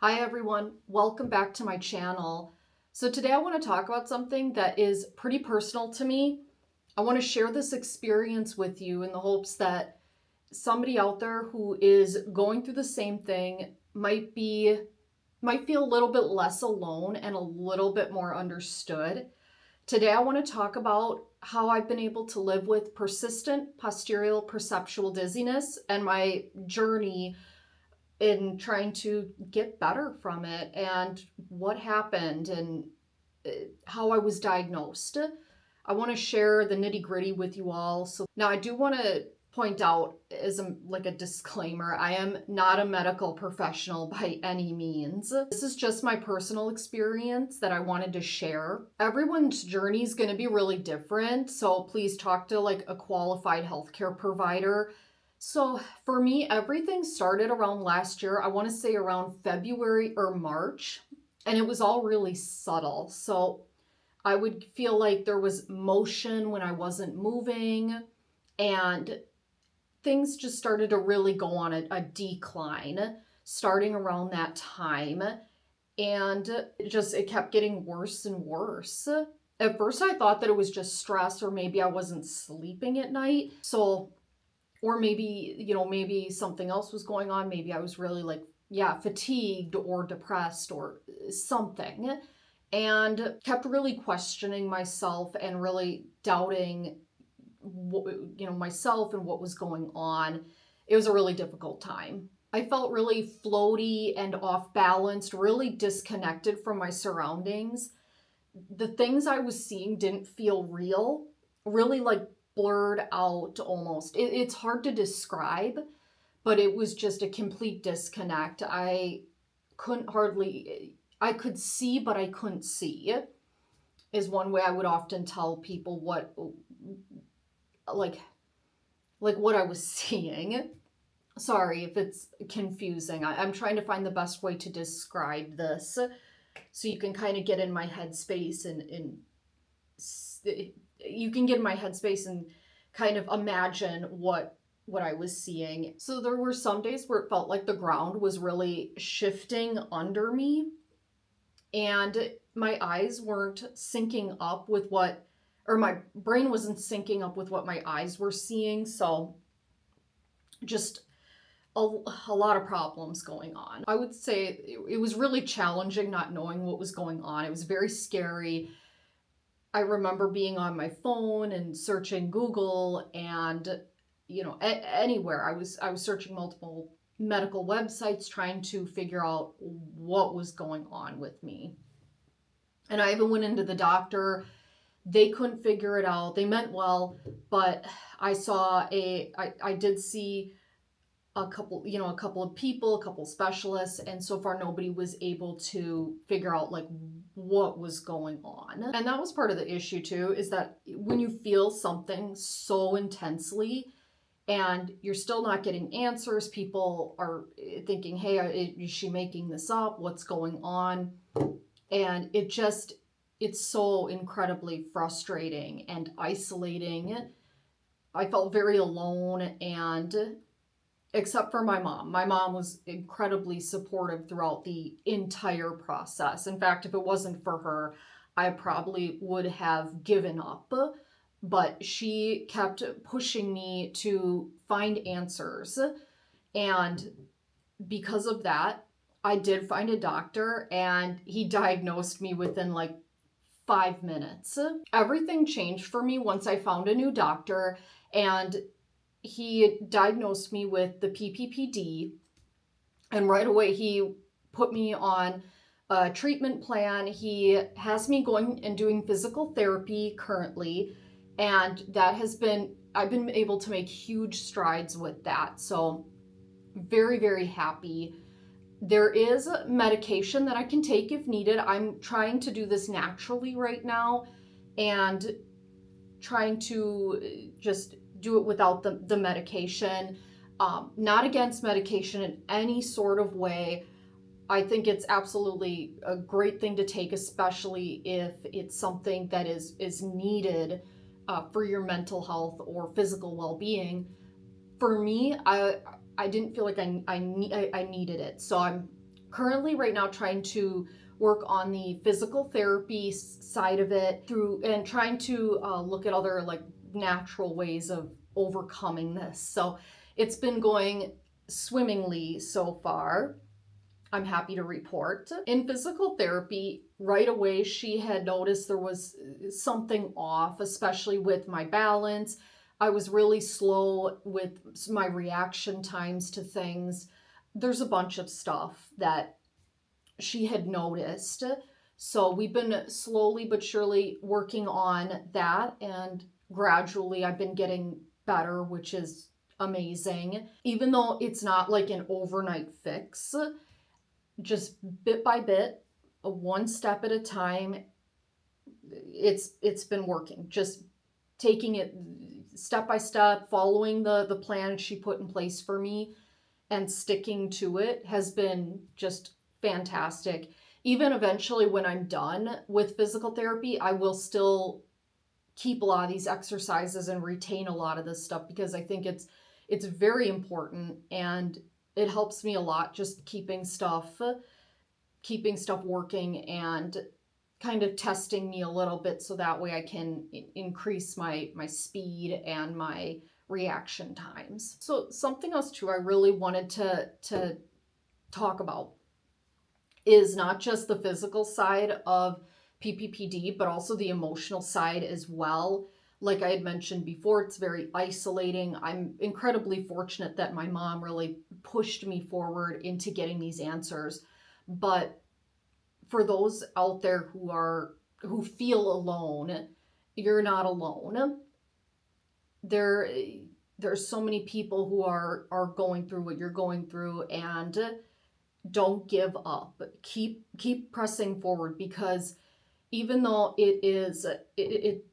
Hi everyone, welcome back to my channel. So today I want to talk about something that is pretty personal to me. I want to share this experience with you in the hopes that somebody out there who is going through the same thing might feel a little bit less alone and a little bit more understood. Today I want to talk about how I've been able to live with persistent postural-perceptual dizziness and my journey in trying to get better from it and what happened and how I was diagnosed. I want to share the nitty-gritty with you all. So now I do want to point out as a disclaimer, I am not a medical professional by any means. This is just my personal experience that I wanted to share. Everyone's journey is going to be really different, so please talk to a qualified healthcare provider. So for me, everything started around last year. I want to say around February or March, and it was all really subtle. So I would feel like there was motion when I wasn't moving, and things just started to really go on a decline starting around that time. And it kept getting worse and worse. At first, I thought that it was just stress, or maybe I wasn't sleeping at night. So or maybe something else was going on. Maybe I was really fatigued or depressed or something, and kept really questioning myself and really doubting myself and what was going on. It was a really difficult time. I felt really floaty and off balanced, really disconnected from my surroundings. The things I was seeing didn't feel real, really blurred out almost. It's hard to describe, but it was just a complete disconnect. I could see, but I couldn't see, is one way I would often tell people what what I was seeing. Sorry if it's confusing. I'm trying to find the best way to describe this so you can kind of get in my headspace and you can get in my headspace and kind of imagine what I was seeing. So there were some days where it felt like the ground was really shifting under me, and my eyes weren't syncing up with my brain wasn't syncing up with what my eyes were seeing. So just a lot of problems going on. I would say it was really challenging not knowing what was going on. It was very scary. I remember being on my phone and searching Google and anywhere. I was searching multiple medical websites trying to figure out what was going on with me. And I even went into the doctor. They couldn't figure it out. They meant well, but I did see a couple of people, a couple specialists, and so far nobody was able to figure out what was going on. And that was part of the issue too, is that when you feel something so intensely and you're still not getting answers, people are thinking, hey, is she making this up? What's going on? And it's so incredibly frustrating and isolating. I felt very alone, and except for my mom. My mom was incredibly supportive throughout the entire process. In fact, if it wasn't for her, I probably would have given up. But she kept pushing me to find answers. And because of that, I did find a doctor, and he diagnosed me within 5 minutes. Everything changed for me once I found a new doctor, and he diagnosed me with the PPPD, and right away he put me on a treatment plan. He has me going and doing physical therapy currently, and I've been able to make huge strides with that. So very, very happy. There is medication that I can take if needed. I'm trying to do this naturally right now and trying to just do it without the medication. Not against medication in any sort of way. I think it's absolutely a great thing to take, especially if it's something that is needed for your mental health or physical well-being. For me, I didn't feel like I needed it, so I'm currently right now trying to work on the physical therapy side of it through and trying to look at other like natural ways of overcoming this. So it's been going swimmingly so far. I'm happy to report. In physical therapy, right away, she had noticed there was something off, especially with my balance. I was really slow with my reaction times to things. There's a bunch of stuff that she had noticed. So we've been slowly but surely working on that, and gradually I've been getting better, which is amazing. Even though it's not like an overnight fix, just bit by bit, one step at a time, it's been working. Just taking it step by step, following the plan she put in place for me and sticking to it has been just fantastic. Even eventually when I'm done with physical therapy, I will still keep a lot of these exercises and retain a lot of this stuff because I think it's very important, and it helps me a lot just keeping stuff working and kind of testing me a little bit so that way I can increase my speed and my reaction times. So something else too I really wanted to talk about is not just the physical side of PPPD, but also the emotional side as well. Like I had mentioned before, it's very isolating. I'm incredibly fortunate that my mom really pushed me forward into getting these answers. But for those out there who feel alone, you're not alone. There's so many people who are going through what you're going through, and don't give up. Keep pressing forward, because even though it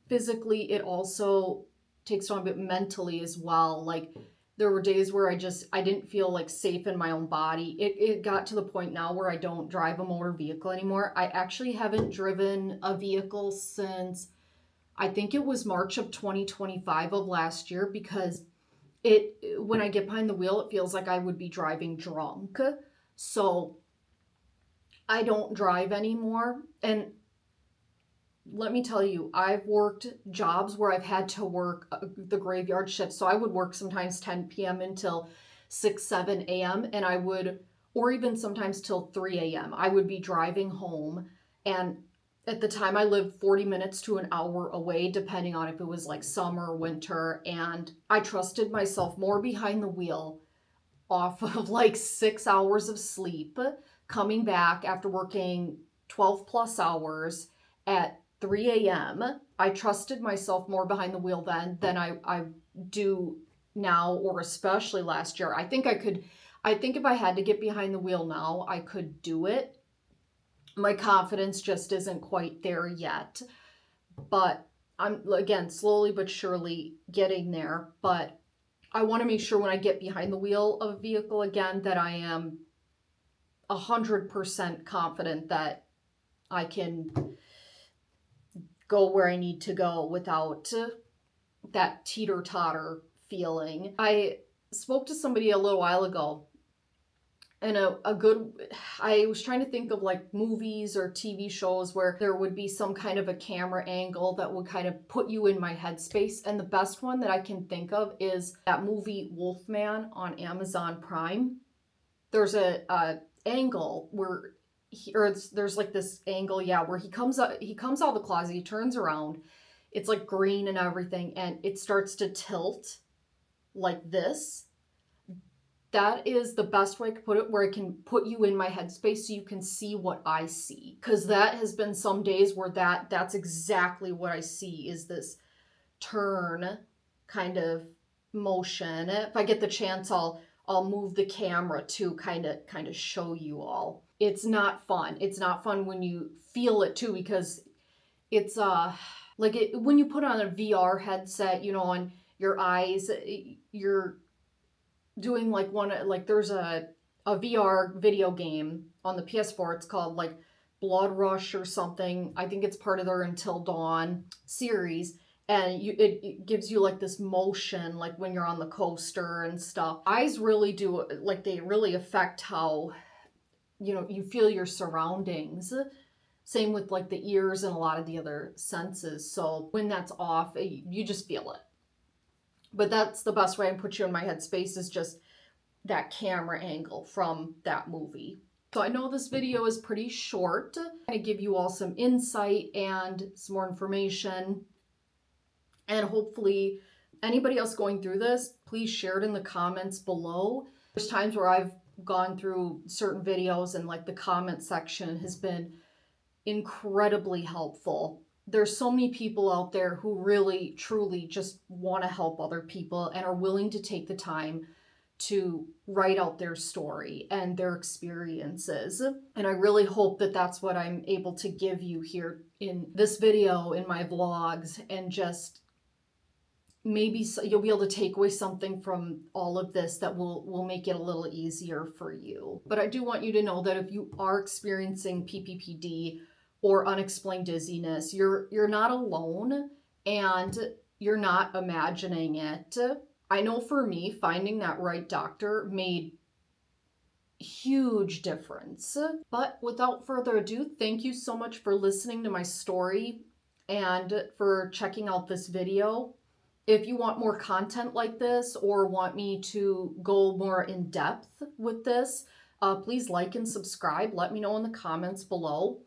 physically, it also takes on a bit mentally as well. Like there were days where I didn't feel like safe in my own body. It got to the point now where I don't drive a motor vehicle anymore. I actually haven't driven a vehicle since I think it was March of 2025 of last year, because when I get behind the wheel, it feels like I would be driving drunk. So I don't drive anymore. And let me tell you, I've worked jobs where I've had to work the graveyard shift. So I would work sometimes 10 p.m. until 6, 7 a.m. And or even sometimes till 3 a.m. I would be driving home. And at the time I lived 40 minutes to an hour away, depending on if it was like summer or winter. And I trusted myself more behind the wheel off of like 6 hours of sleep, coming back after working 12 plus hours at 3 a.m. I trusted myself more behind the wheel then than I do now, or especially last year. I think if I had to get behind the wheel now, I could do it. My confidence just isn't quite there yet, but I'm, again, slowly but surely getting there. But I want to make sure when I get behind the wheel of a vehicle again that I am 100% confident that I can go where I need to go without that teeter-totter feeling. I spoke to somebody a little while ago, and I was trying to think of like movies or TV shows where there would be some kind of a camera angle that would kind of put you in my headspace. And the best one that I can think of is that movie Wolfman on Amazon Prime. There's a angle where there's like this angle, yeah, where he comes out of the closet, he turns around, it's like green and everything, and it starts to tilt like this. That is the best way I could put it, where I can put you in my headspace so you can see what I see. Because that has been some days where that's exactly what I see, is this turn kind of motion. If I get the chance, I'll move the camera to kind of show you all. It's not fun. It's not fun when you feel it too, because it's when you put on a VR headset, on your eyes, you're doing there's a VR video game on the PS4. It's called like Blood Rush or something. I think it's part of their Until Dawn series. And it gives you like this motion, like when you're on the coaster and stuff. Eyes really do, like they really affect how you feel your surroundings. Same with like the ears and a lot of the other senses. So when that's off, you just feel it. But that's the best way I can put you in my headspace, is just that camera angle from that movie. So I know this video is pretty short. I'm going to give you all some insight and some more information. And hopefully anybody else going through this, please share it in the comments below. There's times where I've gone through certain videos and like the comment section has been incredibly helpful. There's so many people out there who really, truly just want to help other people and are willing to take the time to write out their story and their experiences. And I really hope that that's what I'm able to give you here in this video, in my vlogs, and just maybe you'll be able to take away something from all of this that will make it a little easier for you. But I do want you to know that if you are experiencing PPPD or unexplained dizziness, you're not alone and you're not imagining it. I know for me, finding that right doctor made huge difference. But without further ado, thank you so much for listening to my story and for checking out this video. If you want more content like this or want me to go more in depth with this, please like and subscribe. Let me know in the comments below.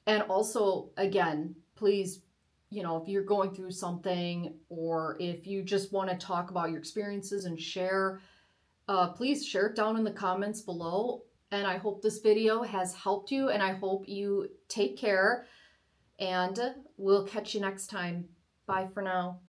And also, again, please, if you're going through something or if you just want to talk about your experiences and share, please share it down in the comments below. And I hope this video has helped you, and I hope you take care, and we'll catch you next time. Bye for now.